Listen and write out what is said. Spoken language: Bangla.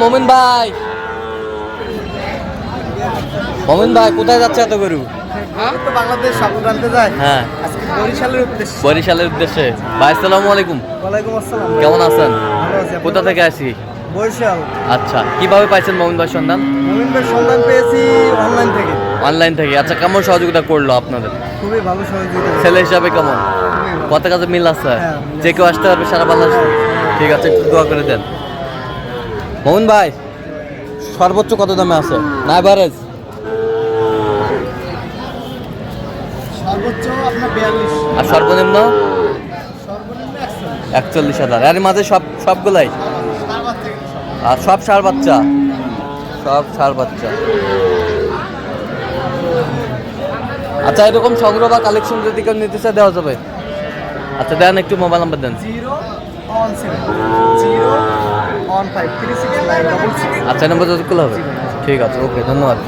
মমিন ভাই, মমিন ভাই কোথায় যাচ্ছে এত গরু? তো বাংলাদেশ সাপোর্ট আনতে যায়। হ্যাঁ, আজকে বরিশালের উদ্দেশ্যে। বরিশালের উদ্দেশ্যে। ভাই আসসালামু আলাইকুম, ওয়ালাইকুম আসসালাম। কেমন আছেন? ভালো আছি। আপনি কোথা ভালো থেকে আছেন? আসি? বরিশাল। আচ্ছা, কিভাবে পাইছেন মমিন ভাই সন্ধান? মমিন ভাই সন্ধান পেয়েছি অনলাইন থেকে। অনলাইন থেকে। আচ্ছা, কেমন সহযোগিতা করলো আপনাদের? খুবই ভালো সহযোগিতা। ছেলে হিসাবে কেমন? কত কাজে মিল আছে? হ্যাঁ, যে কেউ আসতে পারবে সারা বাংলাদেশ? ঠিক আছে, একটু দোয়া করে দেন। মোহন ভাই, সর্বোচ্চ কত দামে আছে না এভারেজ? সর্বোচ্চ আপনার 42। আর সর্বনিম্ন সর্বনিম্ন 41,000। এর মাঝে সবগুলাই? আর সব ষাঁড় বাচ্চা? সব ষাঁড় বাচ্চা। আচ্ছা, এরকম সংগ্রহ বা কালেকশন যদি কেউ নিতে চায় দেওয়া যাবে? আচ্ছা, দেন একটু মোবাইল নাম্বার দেন। 017 015 36966। আচ্ছা, নম্বর যতগুলো হবে। ঠিক আছে, ওকে, ধন্যবাদ।